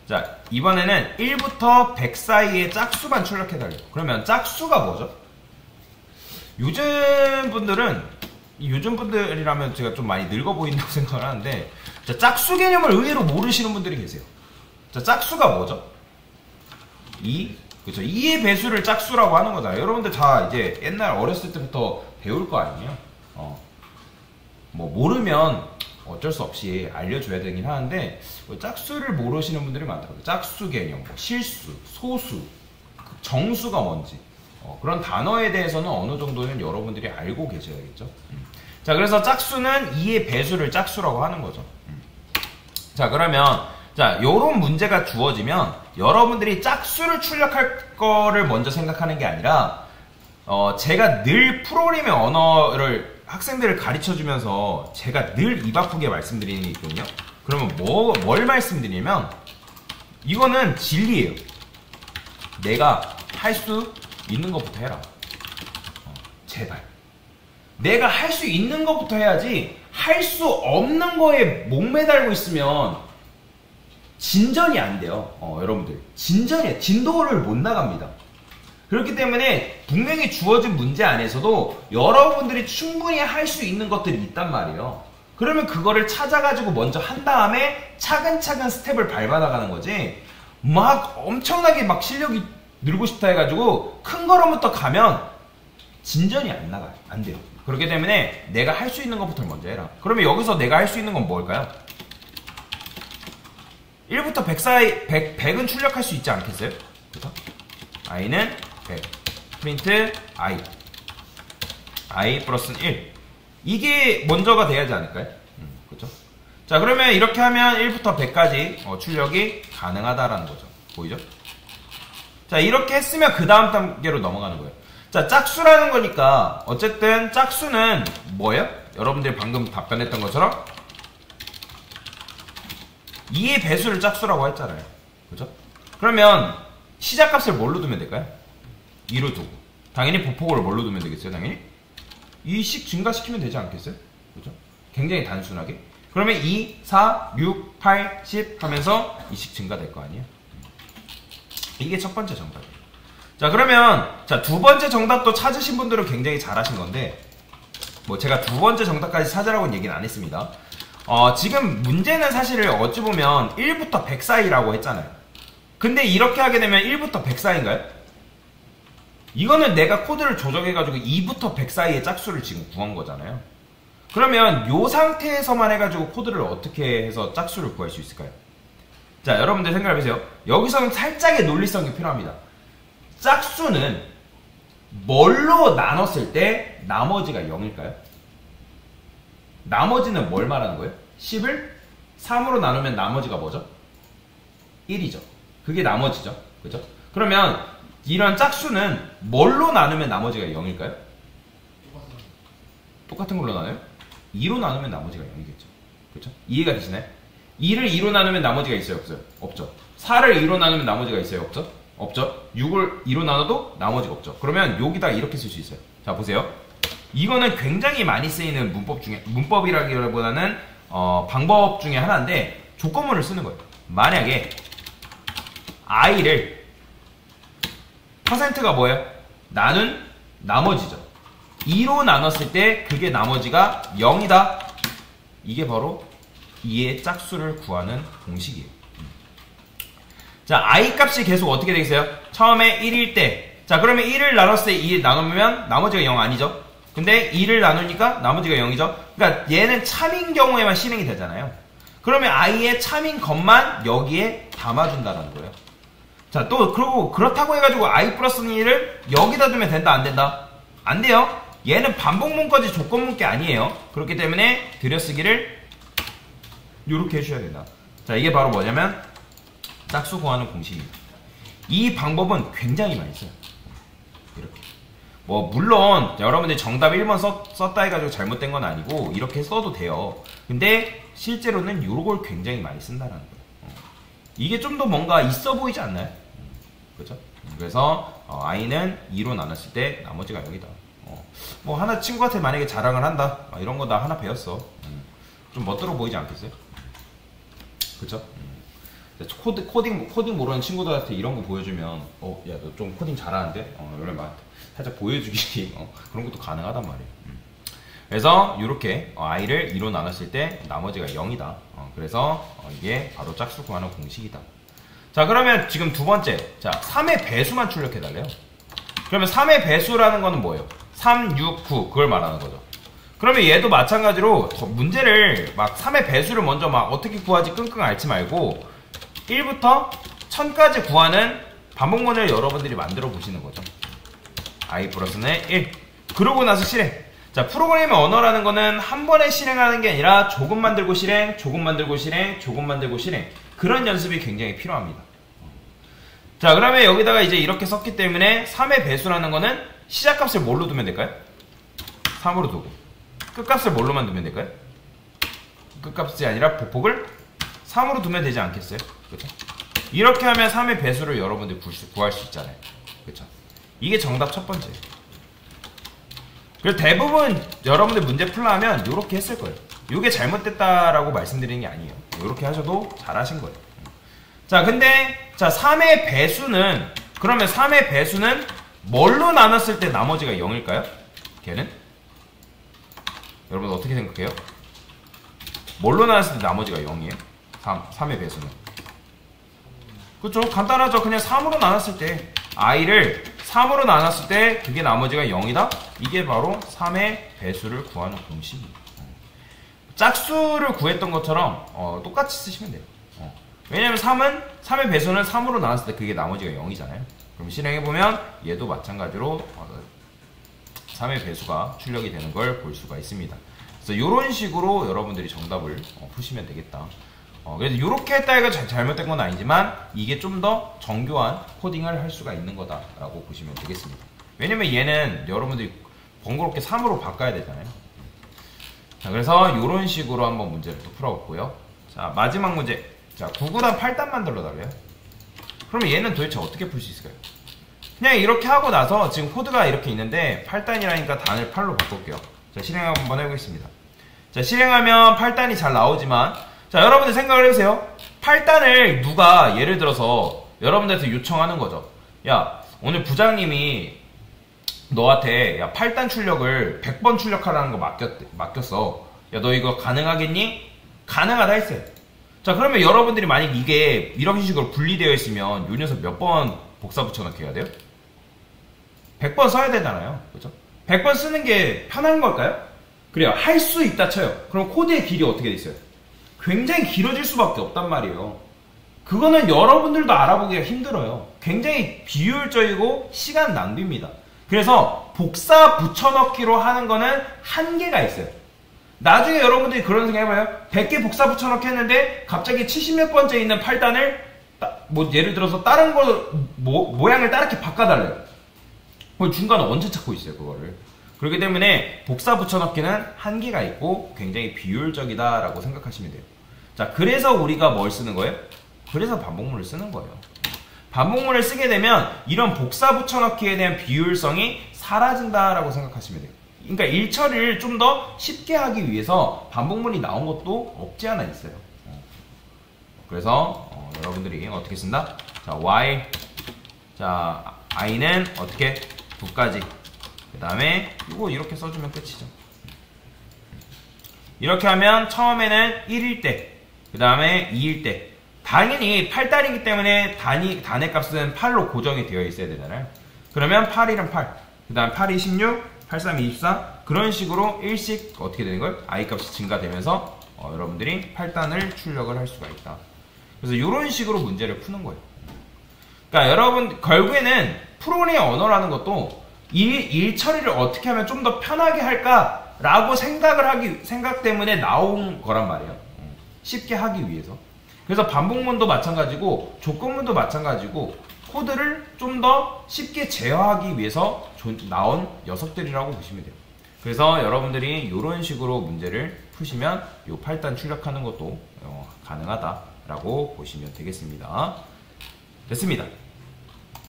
자, 이번에는 1부터 100 사이의 짝수만 출력해달래요. 그러면 짝수가 뭐죠? 요즘 분들이라면 제가 좀 많이 늙어 보인다고 생각을 하는데, 자, 짝수 개념을 의외로 모르시는 분들이 계세요. 자, 짝수가 뭐죠? 2. 그쵸. 2의 배수를 짝수라고 하는 거잖아요. 여러분들 다 이제 옛날 어렸을 때부터 배울 거 아니에요? 뭐, 모르면 어쩔 수 없이 알려줘야 되긴 하는데, 짝수를 모르시는 분들이 많더라고요. 짝수 개념, 뭐 실수, 소수, 정수가 뭔지. 그런 단어에 대해서는 어느 정도는 여러분들이 알고 계셔야겠죠. 자, 그래서 짝수는 2의 배수를 짝수라고 하는 거죠. 자, 그러면 자, 요런 문제가 주어지면 여러분들이 짝수를 출력할 거를 먼저 생각하는 게 아니라 제가 늘 프로그래밍 언어를 학생들을 가르쳐주면서 제가 늘 입 아프게 말씀드리는 게 있거든요. 그러면 뭘 말씀드리냐면 이거는 진리예요. 내가 할 수 있는 것부터 해라. 제발. 내가 할 수 있는 것부터 해야지 할 수 없는 거에 목매달고 있으면 진전이 안 돼요. 여러분들. 진도를 못 나갑니다. 그렇기 때문에 분명히 주어진 문제 안에서도 여러분들이 충분히 할 수 있는 것들이 있단 말이에요. 그러면 그거를 찾아가지고 먼저 한 다음에 차근차근 스텝을 밟아나가는 거지, 막 엄청나게 막 실력이 늘고 싶다 해가지고 큰 걸음부터 가면 진전이 안 나가요. 안 돼요. 그렇기 때문에 내가 할 수 있는 것부터 먼저 해라. 그러면 여기서 내가 할 수 있는 건 뭘까요? 1부터 100 사이, 100은 출력할 수 있지 않겠어요? 그래서 i는 100, 프린트 i 플러스는 1. 이게 먼저가 돼야지 않을까요? 그렇죠? 자, 그러면 이렇게 하면 1부터 100까지 출력이 가능하다라는 거죠. 보이죠? 자, 이렇게 했으면 그 다음 단계로 넘어가는 거예요. 자, 짝수라는 거니까 어쨌든 짝수는 뭐예요? 여러분들이 방금 답변했던 것처럼 2의 배수를 짝수라고 했잖아요. 그죠? 그러면 시작값을 뭘로 두면 될까요? 2로 두고, 당연히 보폭을 뭘로 두면 되겠어요? 당연히 2씩 증가시키면 되지 않겠어요? 그죠? 굉장히 단순하게. 그러면 2, 4, 6, 8, 10 하면서 2씩 증가될 거 아니에요? 이게 첫 번째 정답이에요. 자, 그러면 자, 두 번째 정답도 찾으신 분들은 굉장히 잘하신 건데, 뭐 제가 두 번째 정답까지 찾으라고는 얘기는 안 했습니다. 지금 문제는 사실 어찌 보면 1부터 100 사이라고 했잖아요. 근데 이렇게 하게 되면 1부터 100 사이인가요? 이거는 내가 코드를 조정해가지고 2부터 100 사이의 짝수를 지금 구한 거잖아요. 그러면 이 상태에서만 해가지고 코드를 어떻게 해서 짝수를 구할 수 있을까요? 자, 여러분들 생각해보세요. 여기서는 살짝의 논리성이 필요합니다. 짝수는 뭘로 나눴을 때 나머지가 0일까요? 나머지는 뭘 말하는 거예요? 10을 3으로 나누면 나머지가 뭐죠? 1이죠. 그게 나머지죠. 그죠? 그러면 이런 짝수는 뭘로 나누면 나머지가 0일까요? 똑같은 걸로 나눠요? 2로 나누면 나머지가 0이겠죠. 그렇죠? 이해가 되시나요? 2를 2로 나누면 나머지가 있어요? 없어요? 없죠. 4를 2로 나누면 나머지가 있어요? 없죠? 없죠. 6을 2로 나눠도 나머지가 없죠. 그러면 여기다 이렇게 쓸 수 있어요. 자, 보세요. 이거는 굉장히 많이 쓰이는 문법이라기보다는 방법 중에 하나인데, 조건문을 쓰는 거예요. 만약에 i를 퍼센트가 뭐예요? 나눈 나머지죠. 2로 나눴을 때 그게 나머지가 0이다. 이게 바로 2의 짝수를 구하는 공식이에요. 자, i 값이 계속 어떻게 되겠어요? 처음에 1일 때, 자, 그러면 1을 나눴을 때 2 나누면 나머지가 0 아니죠? 근데 2를 나누니까 나머지가 0이죠? 그러니까 얘는 참인 경우에만 실행이 되잖아요. 그러면 i의 참인 것만 여기에 담아준다는 거예요. 자, 또 그리고 그렇다고 해가지고 i 플러스 1을 여기다 두면 된다 안 된다? 안 돼요. 얘는 반복문까지 조건문게 아니에요. 그렇기 때문에 들여쓰기를 이렇게 해줘야 된다. 자, 이게 바로 뭐냐면 짝수 구하는 공식입니다. 이 방법은 굉장히 많이 써요. 이렇게. 뭐 물론 여러분들이 정답 1번 썼다 해가지고 잘못된 건 아니고 이렇게 써도 돼요. 근데 실제로는 이걸 굉장히 많이 쓴다는 거예요. 이게 좀 더 뭔가 있어 보이지 않나요? 그렇죠? 그래서 i는 2로 나눴을 때 나머지가 0이다. 뭐 하나 친구한테 만약에 자랑을 한다, 이런 거 나 하나 배웠어, 좀 멋들어 보이지 않겠어요? 그쵸? 코딩 모르는 친구들한테 이런 거 보여주면 야 너 좀 코딩 잘하는데? 이런 막 살짝 보여주기 그런 것도 가능하단 말이에요. 그래서 이렇게 i를 2로 나눴을 때 나머지가 0이다. 그래서 이게 바로 짝수 구하는 공식이다. 자, 그러면 지금 두 번째, 자 3의 배수만 출력해달래요. 그러면 3의 배수라는 거는 뭐예요? 3, 6, 9 그걸 말하는 거죠. 그러면 얘도 마찬가지로 문제를 막 3의 배수를 먼저 막 어떻게 구하지 끙끙 앓지 말고 1부터 1000까지 구하는 반복문을 여러분들이 만들어 보시는 거죠. i 플러스는 1. 그러고 나서 실행. 자, 프로그래밍 언어라는 거는 한 번에 실행하는 게 아니라 조금 만들고 실행, 조금 만들고 실행, 조금 만들고 실행. 그런 연습이 굉장히 필요합니다. 자, 그러면 여기다가 이제 이렇게 썼기 때문에 3의 배수라는 거는 시작값을 뭘로 두면 될까요? 3으로 두고. 끝값을 뭘로만 두면 될까요? 끝값이 아니라 보폭을 3으로 두면 되지 않겠어요? 그렇죠? 이렇게 하면 3의 배수를 여러분들이 구할 수 있잖아요. 그렇죠? 이게 정답 첫 번째예요. 그래서 대부분 여러분들 문제 풀려면 이렇게 했을 거예요. 이게 잘못됐다라고 말씀드리는 게 아니에요. 이렇게 하셔도 잘하신 거예요. 자, 근데 자 3의 배수는 그러면 3의 배수는 뭘로 나눴을 때 나머지가 0일까요? 걔는? 여러분 어떻게 생각해요? 뭘로 나눴을 때 나머지가 0이에요? 3의 배수는. 그쵸? 간단하죠. 그냥 3으로 나눴을 때 i를 3으로 나눴을 때 그게 나머지가 0이다? 이게 바로 3의 배수를 구하는 공식이에요. 짝수를 구했던 것처럼 똑같이 쓰시면 돼요. 왜냐면 3의 배수는 3으로 나눴을 때 그게 나머지가 0이잖아요. 그럼 실행해보면 얘도 마찬가지로 3의 배수가 출력이 되는 걸 볼 수가 있습니다. 그래서 이런 식으로 여러분들이 정답을 푸시면 되겠다. 그래서 이렇게 했다 해가 잘못된 건 아니지만 이게 좀 더 정교한 코딩을 할 수가 있는 거다라고 보시면 되겠습니다. 왜냐면 얘는 여러분들이 번거롭게 3으로 바꿔야 되잖아요. 자, 그래서 이런 식으로 한번 문제를 또 풀어봤고요. 자, 마지막 문제. 자, 9구단 8단 만들어 달래요. 그러면 얘는 도대체 어떻게 풀 수 있을까요? 그냥 이렇게 하고 나서 지금 코드가 이렇게 있는데 8단이라니까 단을 8로 바꿀게요. 자, 실행 한번 해보겠습니다. 자, 실행하면 8단이 잘 나오지만 자, 여러분들 생각을 해보세요. 8단을 누가 예를 들어서 여러분들한테 요청하는 거죠. 야, 오늘 부장님이 너한테 야 8단 출력을 100번 출력하라는 거 맡겼어. 야, 너 이거 가능하겠니? 가능하다 했어요. 자, 그러면 여러분들이 만약 이게 이런 식으로 분리되어 있으면 요 녀석 몇 번 복사 붙여넣기 해야 돼요? 100번 써야 되잖아요. 그죠? 100번 쓰는 게 편한 걸까요? 그래요. 할 수 있다 쳐요. 그럼 코드의 길이 어떻게 돼 있어요? 굉장히 길어질 수밖에 없단 말이에요. 그거는 여러분들도 알아보기가 힘들어요. 굉장히 비효율적이고 시간 낭비입니다. 그래서 복사 붙여넣기로 하는 거는 한계가 있어요. 나중에 여러분들이 그런 생각 해봐요. 100개 복사 붙여넣기 했는데 갑자기 70몇 번째 있는 8단을 뭐 예를 들어서 다른 거 모양을 다르게 바꿔달래요. 그럼 중간에 언제 찾고 있어요 그거를. 그렇기 때문에 복사 붙여넣기는 한계가 있고 굉장히 비효율적이다라고 생각하시면 돼요. 자, 그래서 우리가 뭘 쓰는 거예요? 그래서 반복문을 쓰는 거예요. 반복문을 쓰게 되면 이런 복사 붙여넣기에 대한 비효율성이 사라진다라고 생각하시면 돼요. 그러니까 일 처리를 좀 더 쉽게 하기 위해서 반복문이 나온 것도 없지 않아 있어요. 그래서 여러분들이 어떻게 쓴다? 자, while 자 i는 어떻게 9까지 그 다음에 이거 이렇게 써주면 끝이죠. 이렇게 하면 처음에는 1일 때 그 다음에 2일 때 당연히 8단이기 때문에 단의 값은 8로 고정이 되어 있어야 되잖아요. 그러면 8일은 8 그 다음 8이 16 8, 3, 24 그런 식으로 1씩 어떻게 되는 걸? i 값이 증가되면서 여러분들이 8단을 출력을 할 수가 있다. 그래서 이런 식으로 문제를 푸는 거예요. 그러니까 여러분 결국에는 프로그래밍 언어라는 것도 일 처리를 어떻게 하면 좀 더 편하게 할까라고 생각 때문에 나온 거란 말이에요. 쉽게 하기 위해서. 그래서 반복문도 마찬가지고 조건문도 마찬가지고 코드를 좀 더 쉽게 제어하기 위해서 나온 녀석들이라고 보시면 돼요. 그래서 여러분들이 이런 식으로 문제를 푸시면 이 8단 출력하는 것도 가능하다라고 보시면 되겠습니다. 됐습니다.